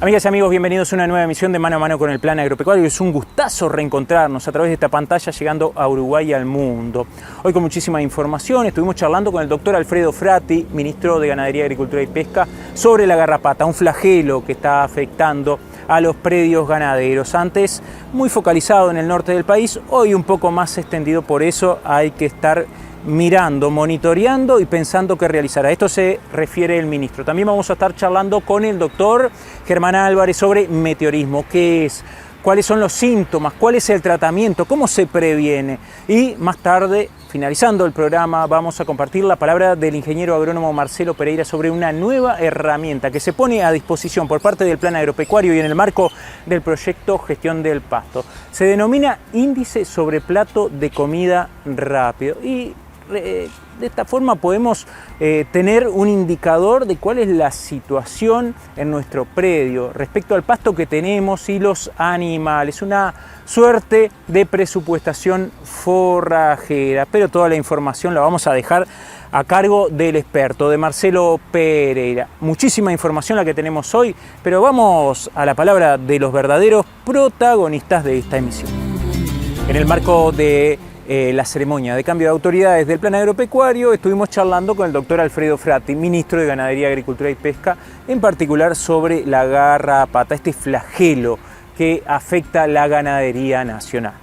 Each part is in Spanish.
Amigas y amigos, bienvenidos a una nueva emisión de Mano a Mano con el Plan Agropecuario. Es un gustazo reencontrarnos a través de esta pantalla llegando a Uruguay y al mundo. Hoy con muchísima información estuvimos charlando con el doctor Alfredo Frati, ministro de Ganadería, Agricultura y Pesca, sobre la garrapata, un flagelo que está afectando a los predios ganaderos. Antes muy focalizado en el norte del país, hoy un poco más extendido, por eso hay que estar mirando, monitoreando y pensando qué realizar. A esto se refiere el ministro. También vamos a estar charlando con el doctor Germán Álvarez sobre meteorismo, qué es, cuáles son los síntomas, cuál es el tratamiento, cómo se previene. Y más tarde, finalizando el programa, vamos a compartir la palabra del ingeniero agrónomo Marcelo Pereira sobre una nueva herramienta que se pone a disposición por parte del Plan Agropecuario y en el marco del proyecto Gestión del Pasto. Se denomina Índice sobre Plato de Comida Rápido y de esta forma podemos tener un indicador de cuál es la situación en nuestro predio respecto al pasto que tenemos y los animales, una suerte de presupuestación forrajera, pero toda la información la vamos a dejar a cargo del experto, de Marcelo Pereira. Muchísima información la que tenemos hoy, pero vamos a la palabra de los verdaderos protagonistas de esta emisión. En el marco de la ceremonia de cambio de autoridades del Plan Agropecuario, estuvimos charlando con el doctor Alfredo Frati, ministro de Ganadería, Agricultura y Pesca, en particular sobre la garrapata, este flagelo que afecta la ganadería nacional.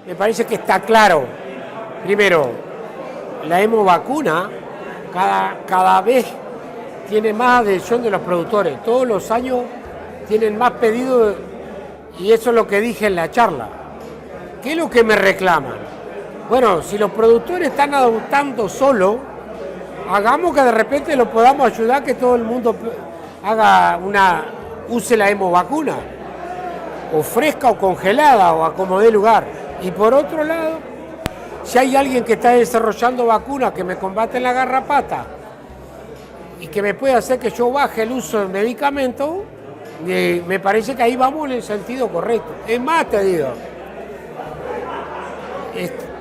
Me parece que está claro. Primero, la hemovacuna cada vez tiene más adhesión de los productores. Todos los años tienen más pedidos. Y eso es lo que dije en la charla. ¿Qué es lo que me reclaman? Bueno, si los productores están adoptando solo, hagamos que de repente lo podamos ayudar, que todo el mundo use la hemovacuna, o fresca o congelada, o a como dé lugar. Y por otro lado, si hay alguien que está desarrollando vacunas que me combate la garrapata y que me puede hacer que yo baje el uso de medicamentos, me parece que ahí vamos en el sentido correcto. Es más, te digo,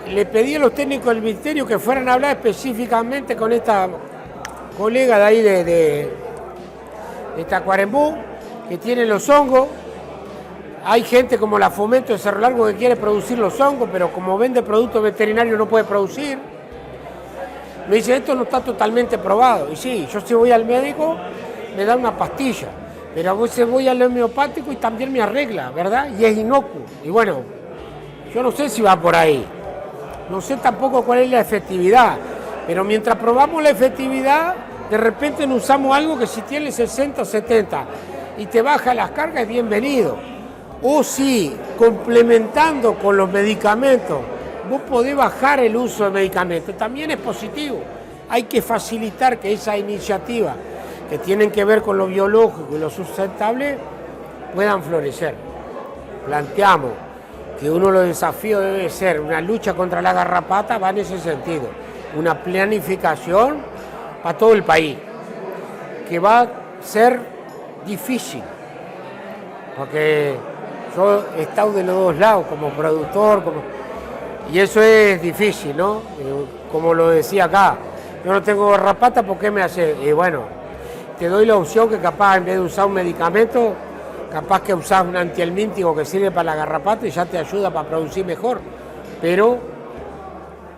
le pedí a los técnicos del ministerio que fueran a hablar específicamente con esta colega de ahí de Tacuarembó, que tiene los hongos. Hay gente como la Fomento de Cerro Largo que quiere producir los hongos, pero como vende productos veterinarios no puede producir. Me dice, esto no está totalmente probado. Y sí, yo si voy al médico, me da una pastilla. Pero a veces voy al homeopático y también me arregla, ¿verdad? Y es inocuo. Y bueno, yo no sé si va por ahí. No sé tampoco cuál es la efectividad. Pero mientras probamos la efectividad, de repente no usamos algo que si tiene 60 o 70 y te baja las cargas, es bienvenido. O si, complementando con los medicamentos, vos podés bajar el uso de medicamentos, también es positivo. Hay que facilitar que esa iniciativa que tienen que ver con lo biológico y lo sustentable, puedan florecer. Planteamos que uno de los desafíos debe ser una lucha contra la garrapata, va en ese sentido, una planificación para todo el país, que va a ser difícil, porque yo he estado de los dos lados, como productor, y eso es difícil, ¿no? Como lo decía acá, yo no tengo garrapata, ¿por qué me hace? Y bueno, te doy la opción que capaz en vez de usar un medicamento, capaz que usás un antihelmíntico que sirve para la garrapata y ya te ayuda para producir mejor. Pero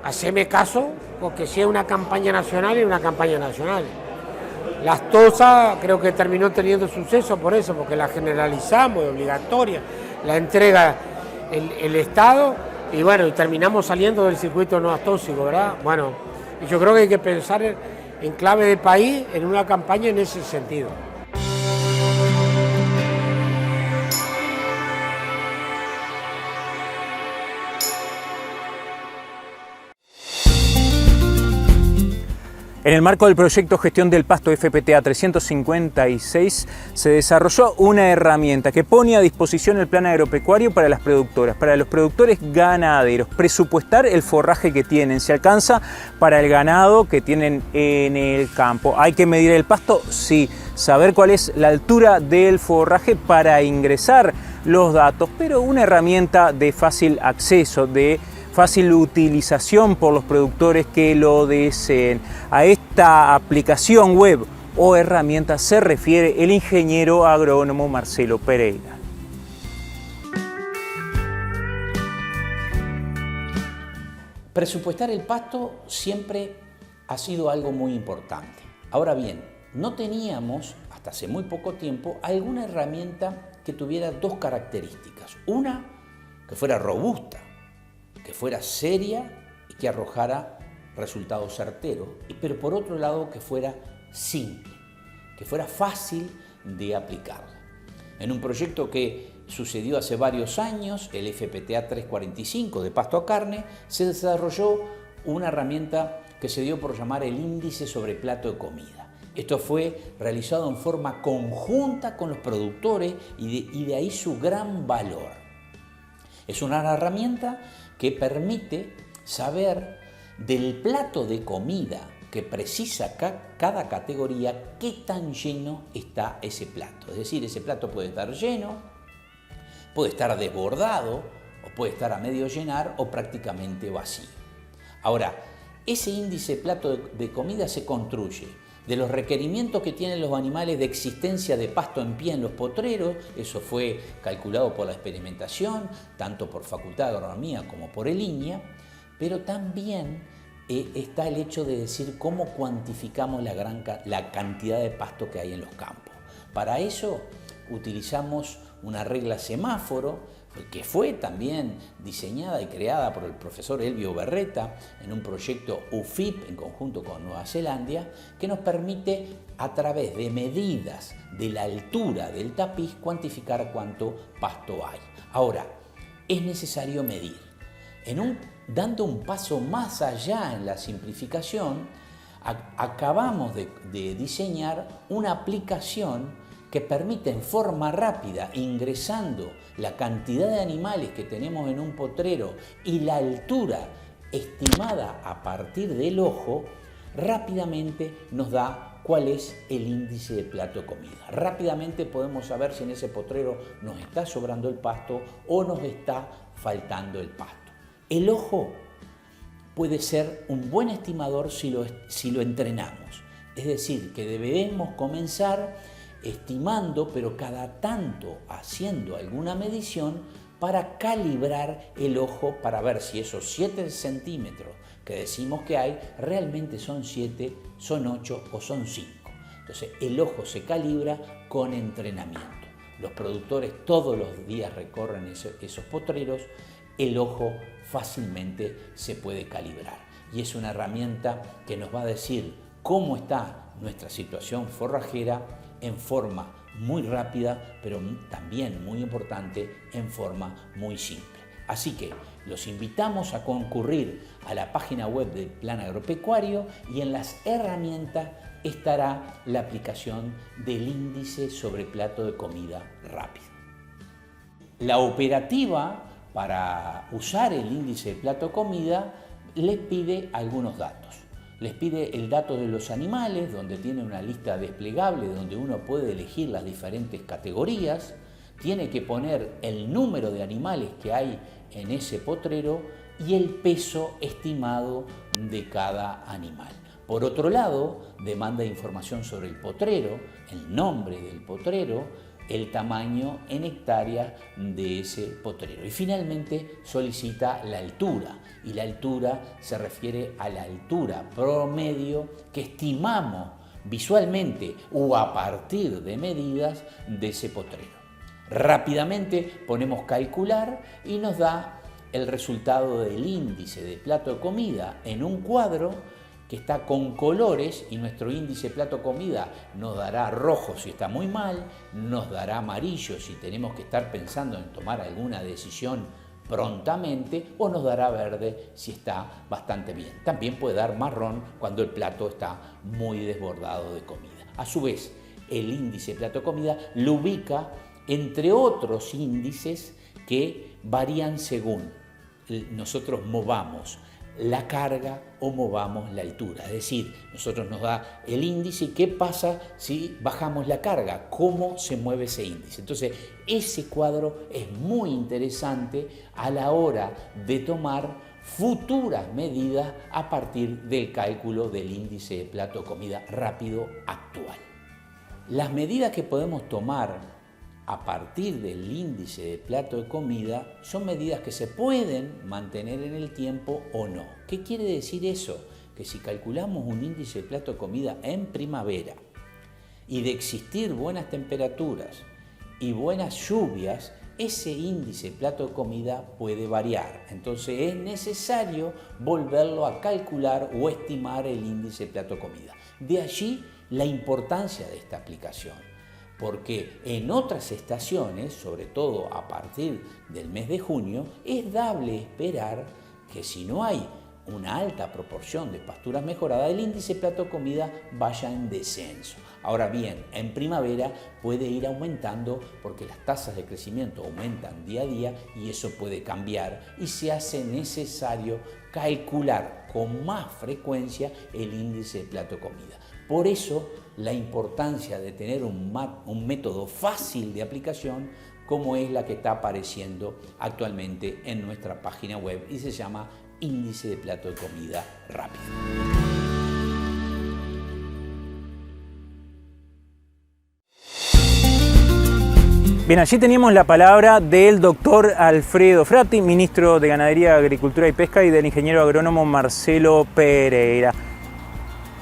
haceme caso, porque si es una campaña nacional, es una campaña nacional. Las tosas creo que terminó teniendo suceso por eso, porque la generalizamos, es obligatoria, la entrega el Estado y bueno, y terminamos saliendo del circuito no tóxico, ¿verdad? Bueno, y yo creo que hay que pensar en clave de país, en una campaña en ese sentido. En el marco del proyecto Gestión del Pasto FPTA 356 se desarrolló una herramienta que pone a disposición el Plan Agropecuario para las productoras, para los productores ganaderos. Presupuestar el forraje que tienen, ¿se alcanza para el ganado que tienen en el campo? ¿Hay que medir el pasto? Sí. Saber cuál es la altura del forraje para ingresar los datos, pero una herramienta de fácil acceso, de fácil utilización por los productores que lo deseen. A esta esta aplicación web o herramienta se refiere el ingeniero agrónomo Marcelo Pereira. Presupuestar el pasto siempre ha sido algo muy importante. Ahora bien, no teníamos, hasta hace muy poco tiempo, alguna herramienta que tuviera dos características. Una, que fuera robusta, que fuera seria y que arrojara resultados certeros. Pero por otro lado, que fuera simple, que fuera fácil de aplicarla. En un proyecto que sucedió hace varios años, el FPTA 345 de pasto a carne, se desarrolló una herramienta que se dio por llamar el índice sobre plato de comida. Esto fue realizado en forma conjunta con los productores y de ahí su gran valor. Es una herramienta que permite saber del plato de comida que precisa cada categoría, qué tan lleno está ese plato. Es decir, ese plato puede estar lleno, puede estar desbordado, o puede estar a medio llenar o prácticamente vacío. Ahora, ese índice de plato de comida se construye de los requerimientos que tienen los animales de existencia de pasto en pie en los potreros. Eso fue calculado por la experimentación, tanto por Facultad de Agronomía como por el INIA, pero también está el hecho de decir cómo cuantificamos la cantidad de pasto que hay en los campos. Para eso utilizamos una regla semáforo que fue también diseñada y creada por el profesor Elvio Berreta en un proyecto UFIP en conjunto con Nueva Zelanda, que nos permite a través de medidas de la altura del tapiz cuantificar cuánto pasto hay. Ahora, es necesario medir. Dando un paso más allá en la simplificación, acabamos de diseñar una aplicación que permite en forma rápida, ingresando la cantidad de animales que tenemos en un potrero y la altura estimada a partir del ojo, rápidamente nos da cuál es el índice de plato de comida. Rápidamente podemos saber si en ese potrero nos está sobrando el pasto o nos está faltando el pasto. El ojo puede ser un buen estimador si lo entrenamos. Es decir, que debemos comenzar estimando, pero cada tanto haciendo alguna medición para calibrar el ojo para ver si esos 7 centímetros que decimos que hay realmente son 7, son 8 o son 5. Entonces el ojo se calibra con entrenamiento. Los productores todos los días recorren esos potreros. El ojo fácilmente se puede calibrar y es una herramienta que nos va a decir cómo está nuestra situación forrajera en forma muy rápida, pero también muy importante, en forma muy simple. Así que los invitamos a concurrir a la página web del Plan Agropecuario y en las herramientas estará la aplicación del índice sobre plato de comida rápido. La operativa para usar el índice de plato de comida les pide algunos datos. Les pide el dato de los animales, donde tiene una lista desplegable donde uno puede elegir las diferentes categorías. Tiene que poner el número de animales que hay en ese potrero y el peso estimado de cada animal. Por otro lado, demanda información sobre el potrero, el nombre del potrero, el tamaño en hectáreas de ese potrero. Y finalmente solicita la altura, y la altura se refiere a la altura promedio que estimamos visualmente o a partir de medidas de ese potrero. Rápidamente ponemos calcular y nos da el resultado del índice de plato de comida en un cuadro que está con colores, y nuestro índice de plato de comida nos dará rojo si está muy mal, nos dará amarillo si tenemos que estar pensando en tomar alguna decisión prontamente, o nos dará verde si está bastante bien. También puede dar marrón cuando el plato está muy desbordado de comida. A su vez, el índice de plato de comida lo ubica entre otros índices que varían según nosotros movamos la carga o movamos la altura. Es decir, nosotros nos da el índice y qué pasa si bajamos la carga, cómo se mueve ese índice. Entonces, ese cuadro es muy interesante a la hora de tomar futuras medidas a partir del cálculo del índice de plato de comida rápido actual. Las medidas que podemos tomar a partir del índice de plato de comida son medidas que se pueden mantener en el tiempo o no. ¿Qué quiere decir eso? Que si calculamos un índice de plato de comida en primavera y de existir buenas temperaturas y buenas lluvias, ese índice de plato de comida puede variar. Entonces es necesario volverlo a calcular o estimar el índice de plato de comida. De allí la importancia de esta aplicación, porque en otras estaciones, sobre todo a partir del mes de junio, es dable esperar que si no hay una alta proporción de pasturas mejoradas, el índice de plato de comida vaya en descenso. Ahora bien, en primavera puede ir aumentando porque las tasas de crecimiento aumentan día a día y eso puede cambiar y se hace necesario calcular con más frecuencia el índice de plato de comida. Por eso la importancia de tener un método fácil de aplicación como es la que está apareciendo actualmente en nuestra página web y se llama Índice de Plato de Comida Rápido. Bien, allí teníamos la palabra del doctor Alfredo Frati, ministro de Ganadería, Agricultura y Pesca, y del ingeniero agrónomo Marcelo Pereira.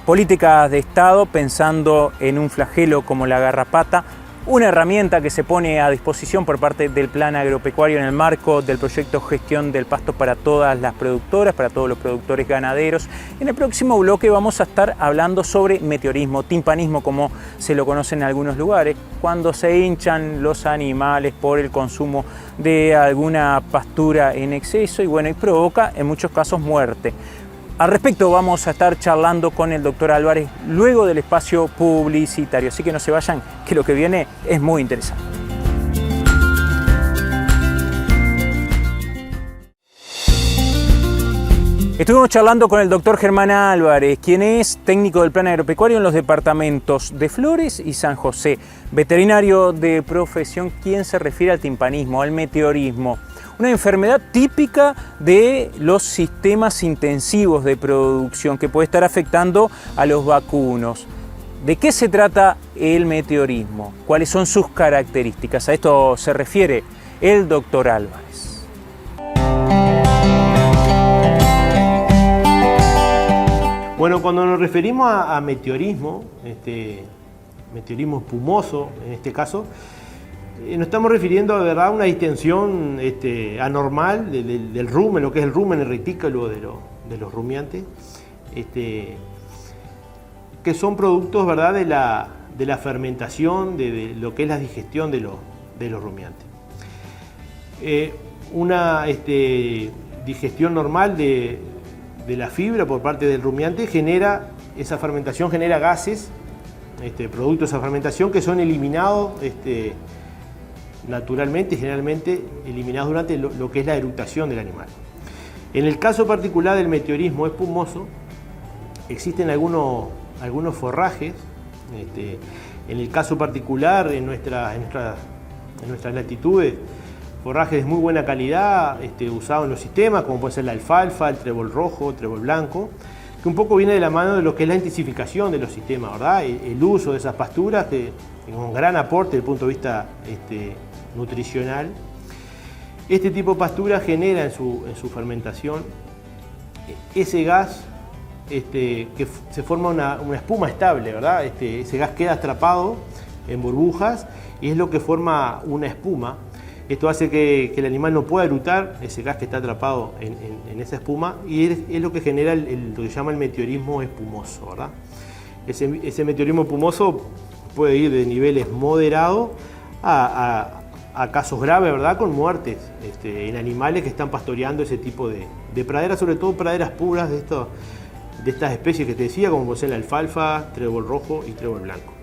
Políticas de Estado pensando en un flagelo como la garrapata, una herramienta que se pone a disposición por parte del Plan Agropecuario en el marco del proyecto Gestión del Pasto para todas las productoras, para todos los productores ganaderos. En el próximo bloque vamos a estar hablando sobre meteorismo, timpanismo como se lo conoce en algunos lugares, cuando se hinchan los animales por el consumo de alguna pastura en exceso y bueno, y provoca en muchos casos muerte. Al respecto vamos a estar charlando con el doctor Álvarez luego del espacio publicitario, así que no se vayan, que lo que viene es muy interesante. Estuvimos charlando con el doctor Germán Álvarez, quien es técnico del Plan Agropecuario en los departamentos de Flores y San José, veterinario de profesión, quien se refiere al timpanismo, al meteorismo. Una enfermedad típica de los sistemas intensivos de producción que puede estar afectando a los vacunos. ¿De qué se trata el meteorismo? ¿Cuáles son sus características? A esto se refiere el doctor Álvarez. Bueno, cuando nos referimos a meteorismo, meteorismo espumoso en este caso, nos estamos refiriendo a verdad, una distensión anormal del rumen, lo que es el rumen, el retículo de los rumiantes, que son productos verdad, de la fermentación, de lo que es la digestión de los rumiantes. Una digestión normal de la fibra por parte del rumiante esa fermentación genera gases, producto de esa fermentación que son eliminados naturalmente, generalmente eliminados durante lo que es la eructación del animal. En el caso particular del meteorismo espumoso, existen algunos forrajes, en el caso particular, en nuestras latitudes, forrajes de muy buena calidad usados en los sistemas, como puede ser la alfalfa, el trébol rojo, el trébol blanco, que un poco viene de la mano de lo que es la intensificación de los sistemas, ¿verdad? El uso de esas pasturas, que es un gran aporte desde el punto de vista nutricional. Este tipo de pastura genera en su fermentación ese gas que se forma una espuma estable, ¿verdad? Ese gas queda atrapado en burbujas y es lo que forma una espuma. Esto hace que el animal no pueda eructar ese gas que está atrapado en esa espuma y es lo que genera lo que se llama el meteorismo espumoso, ¿verdad? Ese meteorismo espumoso puede ir de niveles moderados a casos graves, ¿verdad? Con muertes en animales que están pastoreando ese tipo de praderas, sobre todo praderas puras de estas especies que te decía, como puede ser la alfalfa, trébol rojo y trébol blanco.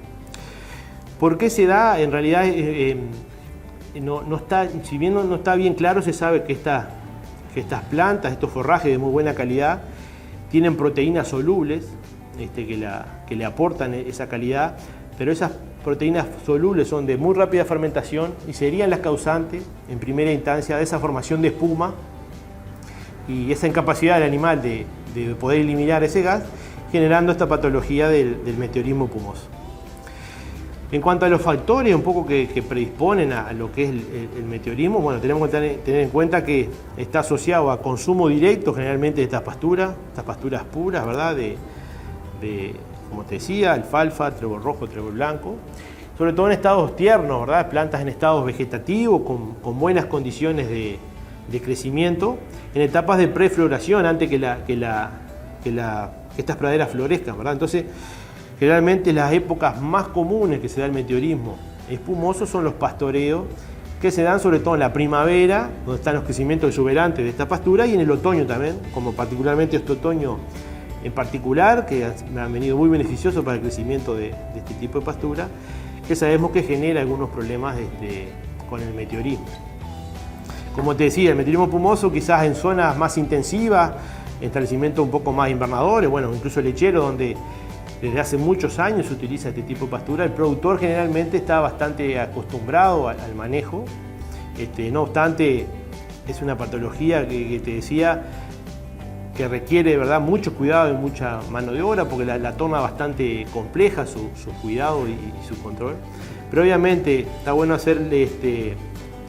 ¿Por qué se da? En realidad, si bien no está bien claro, se sabe que estas plantas, estos forrajes de muy buena calidad, tienen proteínas solubles que le aportan esa calidad, pero esas proteínas solubles son de muy rápida fermentación y serían las causantes, en primera instancia, de esa formación de espuma y esa incapacidad del animal de poder eliminar ese gas, generando esta patología del meteorismo pumoso. En cuanto a los factores un poco que predisponen a lo que es el meteorismo, bueno, tenemos que tener en cuenta que está asociado a consumo directo generalmente de estas pasturas puras, ¿verdad? Como te decía, alfalfa, trébol rojo, trébol blanco, sobre todo en estados tiernos, ¿verdad? Plantas en estados vegetativos con buenas condiciones de crecimiento, en etapas de prefloración antes que estas praderas florezcan, ¿verdad? Entonces, generalmente las épocas más comunes que se da el meteorismo espumoso son los pastoreos que se dan sobre todo en la primavera, donde están los crecimientos exuberantes de esta pastura, y en el otoño también, como particularmente este otoño en particular, que han venido muy beneficiosos para el crecimiento de este tipo de pastura, que sabemos que genera algunos problemas con el meteorismo. Como te decía, el meteorismo pumoso quizás en zonas más intensivas, en establecimientos un poco más invernadores, bueno, incluso lechero, donde desde hace muchos años se utiliza este tipo de pastura, el productor generalmente está bastante acostumbrado al manejo. No obstante, es una patología que te decía que requiere, ¿verdad?, mucho cuidado y mucha mano de obra, porque la torna bastante compleja su cuidado y su control. Pero obviamente está bueno hacerle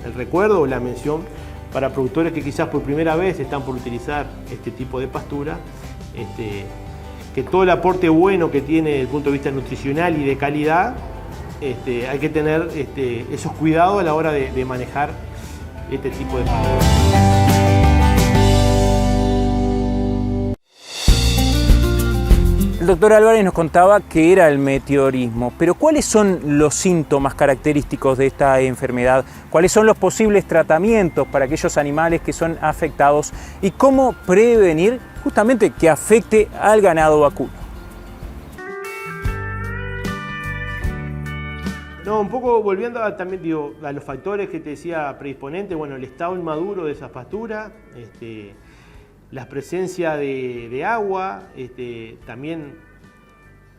el recuerdo o la mención para productores que quizás por primera vez están por utilizar este tipo de pastura, que todo el aporte bueno que tiene desde el punto de vista nutricional y de calidad, hay que tener esos cuidados a la hora de manejar este tipo de pastura. El doctor Álvarez nos contaba que era el meteorismo, pero ¿cuáles son los síntomas característicos de esta enfermedad? ¿Cuáles son los posibles tratamientos para aquellos animales que son afectados? ¿Y cómo prevenir justamente que afecte al ganado vacuno? No, un poco volviendo a los factores que te decía predisponentes, bueno, el estado inmaduro de esas pasturas, la presencia de agua, también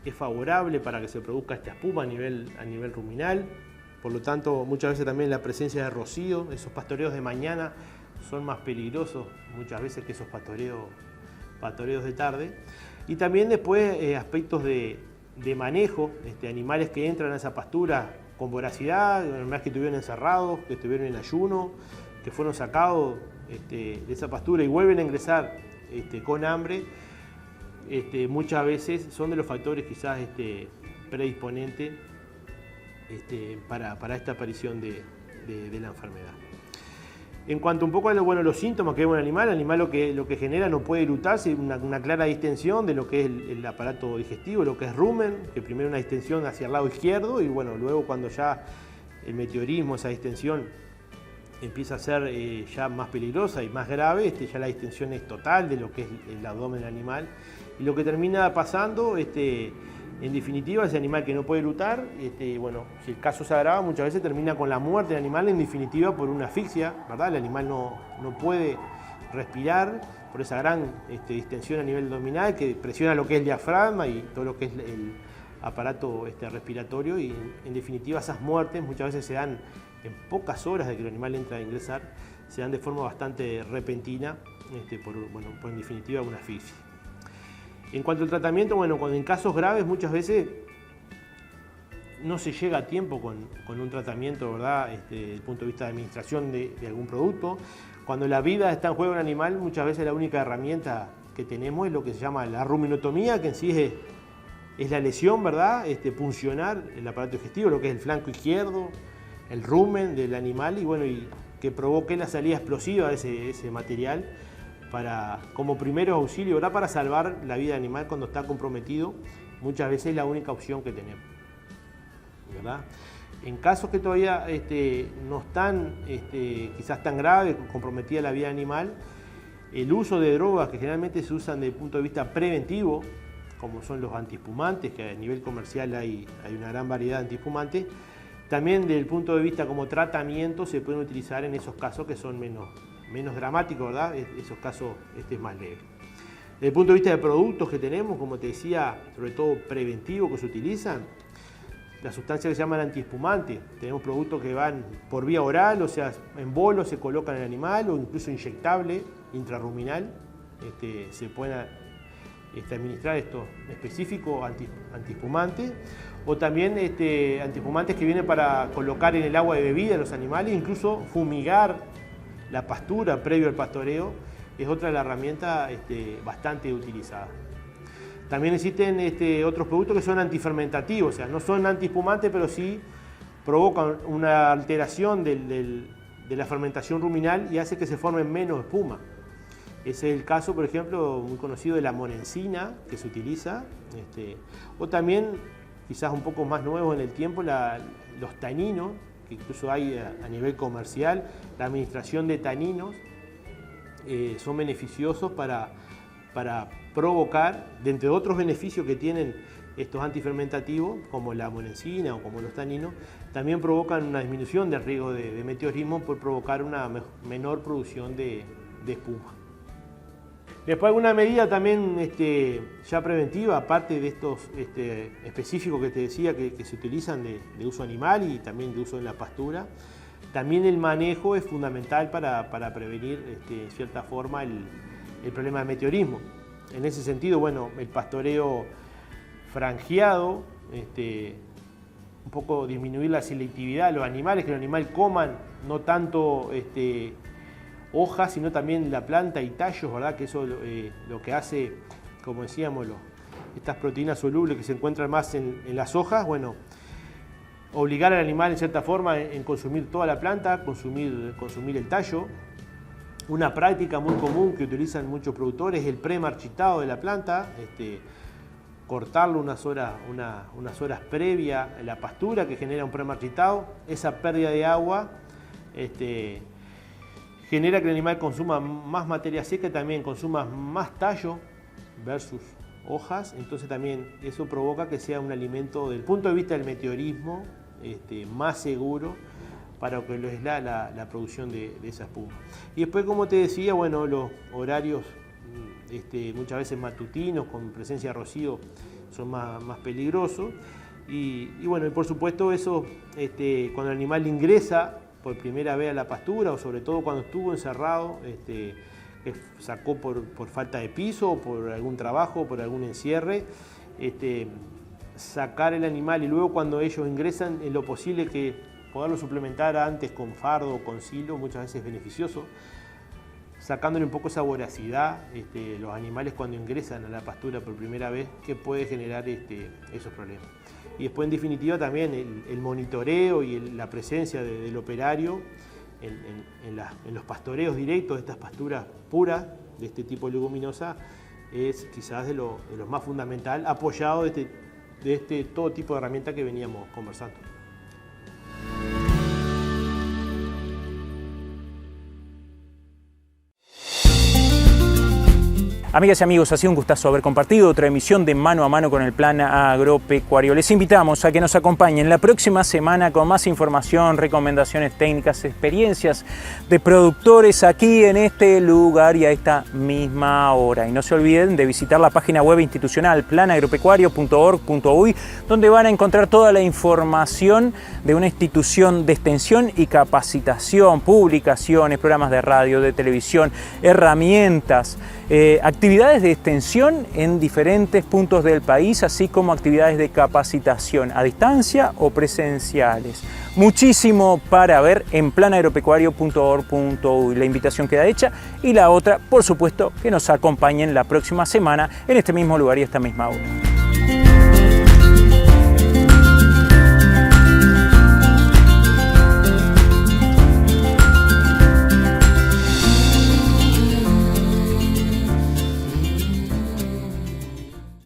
es favorable para que se produzca esta espuma a nivel ruminal. Por lo tanto, muchas veces también la presencia de rocío, esos pastoreos de mañana son más peligrosos muchas veces que esos pastoreos de tarde. Y también después aspectos de manejo, animales que entran a esa pastura con voracidad, animales que estuvieron encerrados, que estuvieron en ayuno, que fueron sacados de esa pastura y vuelven a ingresar con hambre, muchas veces son de los factores quizás predisponentes para esta aparición de la enfermedad. En cuanto un poco a los síntomas que ve un animal, el animal lo que genera no puede eructarse, una clara distensión de lo que es el aparato digestivo, lo que es rumen, que primero una distensión hacia el lado izquierdo y bueno, luego cuando ya el meteorismo, esa distensión empieza a ser ya más peligrosa y más grave, ya la distensión es total de lo que es el abdomen del animal y lo que termina pasando, en definitiva, ese animal que no puede eructar, bueno, si el caso se agrava, muchas veces termina con la muerte del animal, en definitiva por una asfixia, ¿verdad? El animal no puede respirar por esa gran distensión a nivel abdominal que presiona lo que es el diafragma y todo lo que es el aparato respiratorio y en definitiva esas muertes muchas veces se dan en pocas horas de que el animal entra a ingresar, se dan de forma bastante repentina, por en definitiva una asfixia. En cuanto al tratamiento, bueno, cuando en casos graves muchas veces no se llega a tiempo con un tratamiento, ¿verdad? Desde el punto de vista de administración de algún producto. Cuando la vida está en juego en el animal, muchas veces la única herramienta que tenemos es lo que se llama la ruminotomía, que en sí es la lesión, ¿verdad? Puncionar el aparato digestivo, lo que es el flanco izquierdo, el rumen del animal y que provoque la salida explosiva de ese material como primeros auxilios, ¿verdad? Para salvar la vida del animal cuando está comprometido, muchas veces es la única opción que tenemos, ¿verdad? En casos que todavía no están quizás tan graves, comprometida la vida animal, el uso de drogas que generalmente se usan desde el punto de vista preventivo, como son los antiespumantes, que a nivel comercial hay una gran variedad de antiespumantes, también desde el punto de vista como tratamiento se pueden utilizar en esos casos que son menos dramáticos, ¿verdad? Esos casos es más leve. Desde el punto de vista de productos que tenemos, como te decía, sobre todo preventivos que se utilizan, las sustancias que se llaman antiespumantes. Tenemos productos que van por vía oral, o sea, en bolos se colocan en el animal o incluso inyectable intrarruminal, se pueden administrar estos específicos antiespumantes, o también antiespumantes que vienen para colocar en el agua de bebida de los animales, incluso fumigar la pastura previo al pastoreo, es otra de las herramientas bastante utilizada. También existen otros productos que son antifermentativos, o sea, no son antiespumantes, pero sí provocan una alteración de la fermentación ruminal y hace que se forme menos espuma. Ese es el caso, por ejemplo, muy conocido de la monencina que se utiliza, o también, quizás un poco más nuevos en el tiempo, los taninos, que incluso hay a nivel comercial. La administración de taninos son beneficiosos para provocar, de entre otros beneficios que tienen estos antifermentativos, como la monencina o como los taninos, también provocan una disminución del riesgo de meteorismo por provocar una menor producción de espuma. Después alguna medida también ya preventiva, aparte de estos específicos que te decía que se utilizan de uso animal y también de uso en la pastura, también el manejo es fundamental para prevenir en cierta forma el problema de meteorismo. En ese sentido, bueno, el pastoreo franjeado, un poco disminuir la selectividad de los animales, que los animales coman no tanto hojas, sino también la planta y tallos, ¿verdad? Que eso lo que hace, como decíamos, estas proteínas solubles que se encuentran más en las hojas, bueno, obligar al animal en cierta forma en consumir toda la planta, consumir el tallo. Una práctica muy común que utilizan muchos productores es el premarchitado de la planta, cortarlo unas horas previa a la pastura, que genera un premarchitado. Esa pérdida de agua genera que el animal consuma más materia seca y también consuma más tallo versus hojas, entonces también eso provoca que sea un alimento, desde el punto de vista del meteorismo, más seguro para lo que es la producción de esa espuma. Y después, como te decía, bueno, los horarios muchas veces matutinos, con presencia de rocío, son más peligrosos. Y bueno, y por supuesto eso, cuando el animal ingresa por primera vez a la pastura, o sobre todo cuando estuvo encerrado, que sacó por falta de piso, o por algún trabajo, por algún encierre, sacar el animal y luego cuando ellos ingresan, en lo posible que poderlo suplementar antes con fardo o con silo, muchas veces es beneficioso, sacándole un poco esa voracidad, los animales cuando ingresan a la pastura por primera vez, que puede generar esos problemas. Y después, en definitiva, también el monitoreo y la presencia del operario en los pastoreos directos de estas pasturas puras, de este tipo de leguminosa, es quizás de lo más fundamental, apoyado de todo tipo de herramientas que veníamos conversando. Amigas y amigos, ha sido un gustazo haber compartido otra emisión de Mano a Mano con el Plan Agropecuario. Les invitamos a que nos acompañen la próxima semana con más información, recomendaciones técnicas, experiencias de productores aquí en este lugar y a esta misma hora. Y no se olviden de visitar la página web institucional planagropecuario.org.uy, donde van a encontrar toda la información de una institución de extensión y capacitación, publicaciones, programas de radio, de televisión, herramientas, actividades de extensión en diferentes puntos del país, así como actividades de capacitación a distancia o presenciales. Muchísimo para ver en planagropecuario.org.uy. La invitación queda hecha y la otra, por supuesto, que nos acompañen la próxima semana en este mismo lugar y esta misma hora.